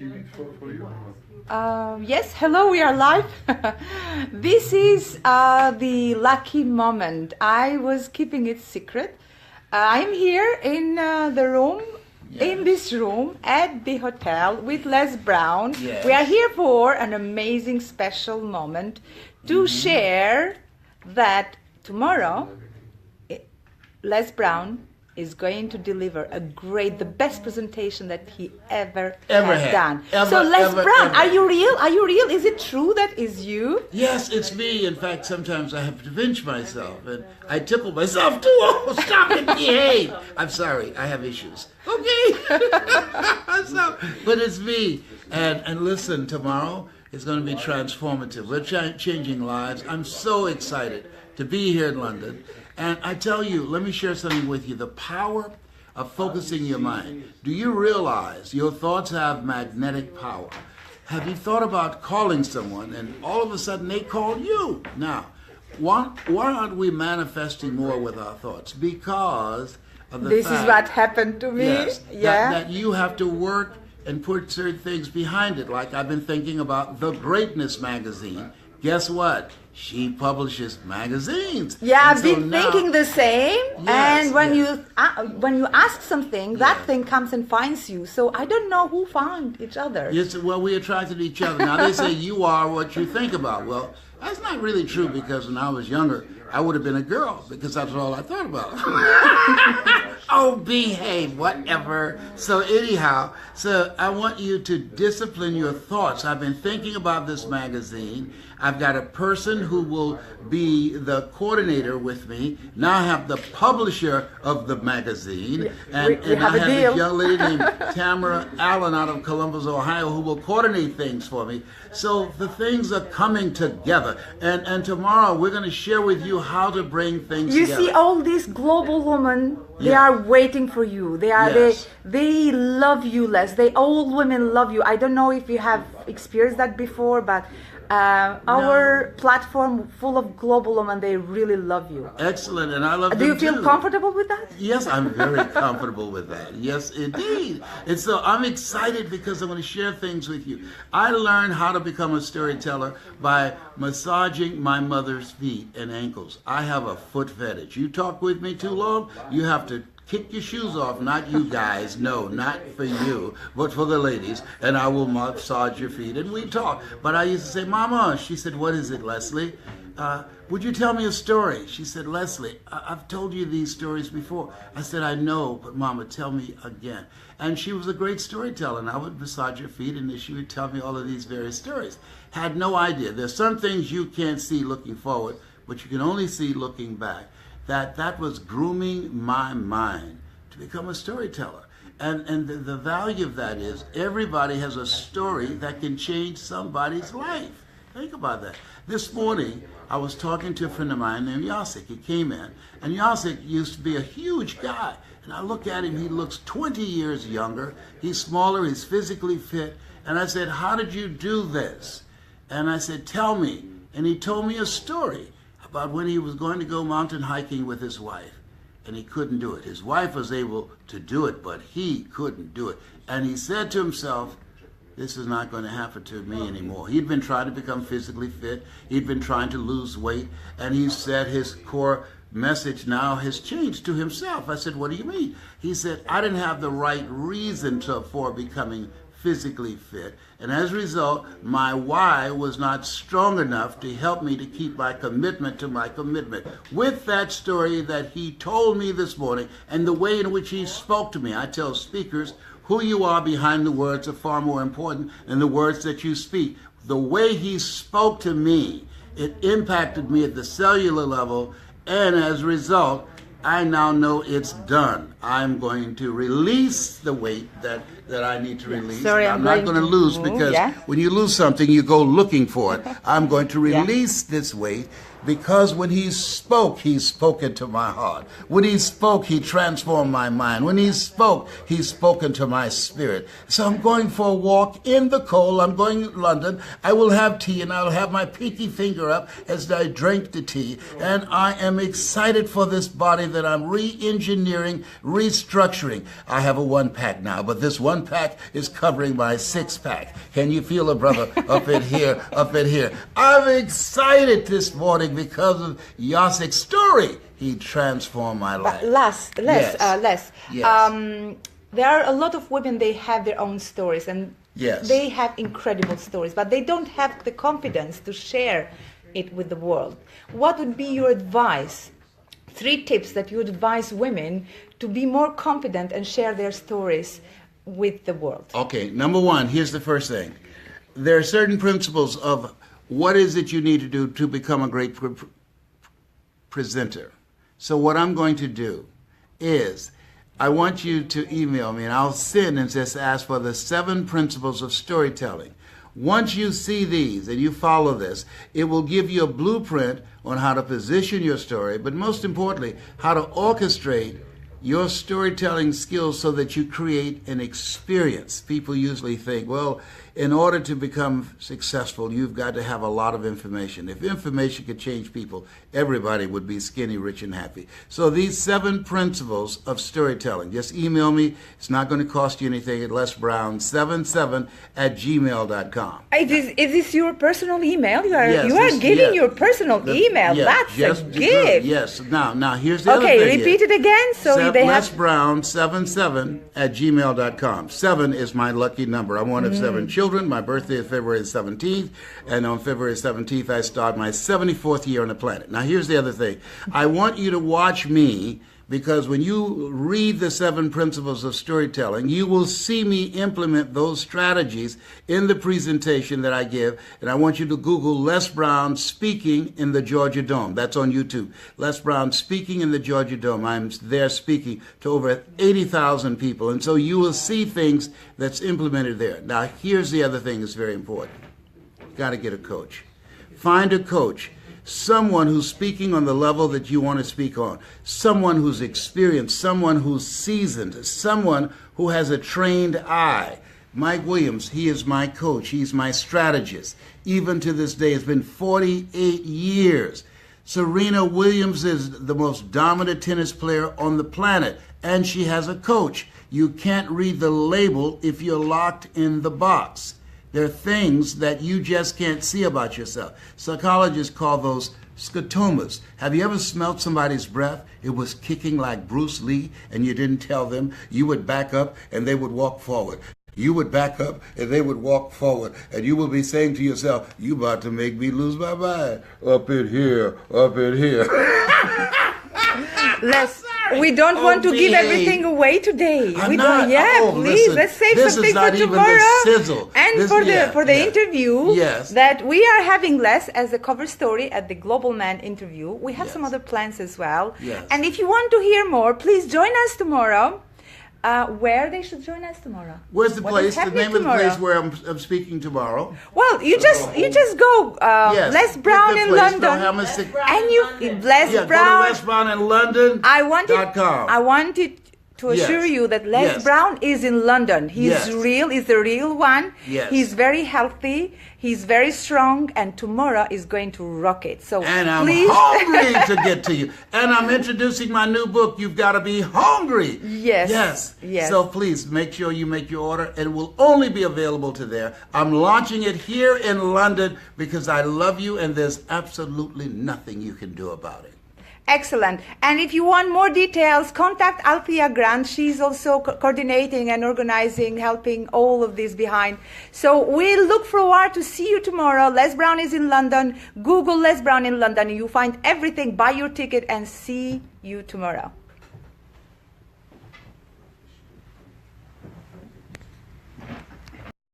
keynote for you? Yes, hello, we are live. This is the lucky moment. I was keeping it secret. I'm here in the room, in this room at the hotel with Les Brown. Yes. We are here for an amazing special moment to share that tomorrow Les Brown is going to deliver the best presentation that he ever has done. So Les Brown, are you real? Are you real? Is it true that is you? Yes, it's me. In fact, sometimes I have to pinch myself, and I tickle myself too. Oh, stop it, behave. I'm sorry, I have issues. Okay. But it's me. And listen, tomorrow is going to be transformative. We're changing lives. I'm so excited to be here in London. And I tell you, let me share something with you. The power of focusing your mind. Do you realize your thoughts have magnetic power? Have you thought about calling someone and all of a sudden they call you? Now, why aren't we manifesting more with our thoughts? Because of the This fact, is what happened to me. yes, Yeah. that you have to work and put certain things behind it. Like I've been thinking about The Greatness magazine. Guess what? She publishes magazines. Yeah, And I've so been now- thinking the same. Yes, and when yes. you ask something, that Yeah. thing comes and finds you. So I don't know who found each other. Yes, well, we attracted each other. Now they say you are what you think about. Well, that's not really true because when I was younger, I would have been a girl because that's all I thought about. Oh, behave, whatever. So anyhow, so I want you to discipline your thoughts. I've been thinking about this magazine. I've got a person who will be the coordinator with me. Now I have the publisher of the magazine. We have I a have deal. this young lady named Tamara Allen out of Columbus, Ohio, who will coordinate things for me. So the things are coming together. And tomorrow we're going to share with you how to bring things You together. see all these global women, they Yeah. are waiting for you. Yes. They love you, Les. All women love you. I don't know if you have experienced that before, but our platform full of global women, they really love you. Excellent, and I love Do them you feel too. comfortable with that? Yes, I'm very comfortable with that. Yes, indeed. And so I'm excited because I'm going to share things with you. I learned how to become a storyteller by massaging my mother's feet and ankles. I have a foot fetish. You talk with me too long, you have to kick your shoes off. Not you guys. No, not for you, but for the ladies. And I will massage your feet and we talk. But I used to say, Mama, she said, what is it, Leslie? Would you tell me a story? She said, Leslie, I've told you these stories before. I said, I know, but Mama, tell me again. And she was a great storyteller, and I would massage her feet, and she would tell me all of these various stories. Had no idea. There's some things you can't see looking forward, but you can only see looking back. That was grooming my mind to become a storyteller. And the value of that is everybody has a story that can change somebody's life. Think about that. This morning, I was talking to a friend of mine named Yasik. He came in, and Yasik used to be a huge guy. And I look at him, he looks 20 years younger. He's smaller, he's physically fit. And I said, how did you do this? And I said, tell me. And he told me a story about when he was going to go mountain hiking with his wife. And he couldn't do it. His wife was able to do it, but he couldn't do it. And he said to himself, this is not going to happen to me anymore. He'd been trying to become physically fit. He'd been trying to lose weight. And he said his core message now has changed to himself. I said, what do you mean? He said, I didn't have the right reason for becoming physically fit. And as a result, my why was not strong enough to help me to keep my commitment to my commitment. With that story that he told me this morning and the way in which he spoke to me, I tell speakers, who you are behind the words are far more important than the words that you speak. The way he spoke to me, it impacted me at the cellular level, and as a result, I now know it's done. I'm going to release the weight that I need to release. Sorry, I'm not going to lose because when you lose something, you go looking for it. I'm going to release this weight because when he spoke into my heart. When he spoke, he transformed my mind. When he spoke into my spirit. So I'm going for a walk in the cold. I'm going to London. I will have tea and I'll have my pinky finger up as I drink the tea. And I am excited for this body that I'm re-engineering, restructuring. I have a one-pack now, but this one 7-pack is covering my 6-pack. Can you feel a brother up in here, up in here? I'm excited this morning because of Yasek's story. He transformed my life. Les. Yes. There are a lot of women, they have their own stories, and Yes. they have incredible stories, but they don't have the confidence to share it with the world. What would be your advice? 3 tips that you would advise women to be more confident and share their stories with the world. Okay, number 1, here's the first thing. There are certain principles of what is it you need to do to become a great presenter. So what I'm going to do is I want you to email me, and I'll send and just ask for the 7 principles of storytelling. Once you see these and you follow this, it will give you a blueprint on how to position your story, but most importantly, how to orchestrate your storytelling skills so that you create an experience. People usually think, well, in order to become successful, you've got to have a lot of information. If information could change people, everybody would be skinny, rich, and happy. So these 7 principles of storytelling, just email me. It's not going to cost you anything at lesbrown77@gmail.com. Is this your personal email? You are Yes, giving your personal email. Yes, That's a gift. Yes. Now here's the other thing. Okay, repeat it again. So they have lesbrown77@gmail.com. 7 is my lucky number. I'm one of 7 children. My birthday is February 17th, and on February 17th, I start my 74th year on the planet. Now, here's the other thing. I want you to watch me, because when you read the 7 principles of storytelling, you will see me implement those strategies in the presentation that I give. And I want you to Google Les Brown speaking in the Georgia Dome. That's on YouTube. Les Brown speaking in the Georgia Dome. I'm there speaking to over 80,000 people. And so you will see things that's implemented there. Now, here's the other thing that's very important. You've got to get a coach. Find a coach. Someone who's speaking on the level that you want to speak on, someone who's experienced, someone who's seasoned, someone who has a trained eye. Mike Williams, he is my coach. He's my strategist. Even to this day, it's been 48 years. Serena Williams is the most dominant tennis player on the planet, and she has a coach. You can't read the label if you're locked in the box. There are things that you just can't see about yourself. Psychologists call those scotomas. Have you ever smelled somebody's breath? It was kicking like Bruce Lee, and you didn't tell them. You would back up, and they would walk forward. You would back up, and they would walk forward. And you would be saying to yourself, you about to make me lose my mind. Up in here, up in here. We don't want to give everything away today. I'm We not. don't. Yeah, Oh, please. listen, Let's save this something is not for even the tomorrow. sizzle. And This- for yeah, the yeah. interview Yes. that we are having Les as a cover story at the Global Man interview. We have some Yes. other plans as well. Yes. And if you want to hear more, please join us tomorrow. Where they should join us tomorrow? Where's the What place? is The happening name of the tomorrow? place where I'm speaking tomorrow. Well, you just go Yes. Les Brown Get in the place. London, Don't have a sick- and you Les Yeah, Brown. go to Les Brown in London. I wanted to Yes. assure you that Les Yes. Brown is in London. He's Yes. real. He's the real one. Yes. He's very healthy. He's very strong, and tomorrow is going to rock it. So And I'm please, hungry to get to you. And I'm introducing my new book, You've Got to Be Hungry. Yes. So please make sure you make your order. It will only be available to there. I'm launching it here in London because I love you and there's absolutely nothing you can do about it. Excellent. And if you want more details, contact Althea Grant. She's also coordinating and organizing, helping all of this behind. So we look forward to see you tomorrow. Les Brown is in London. Google Les Brown in London. You find everything. Buy your ticket and see you tomorrow.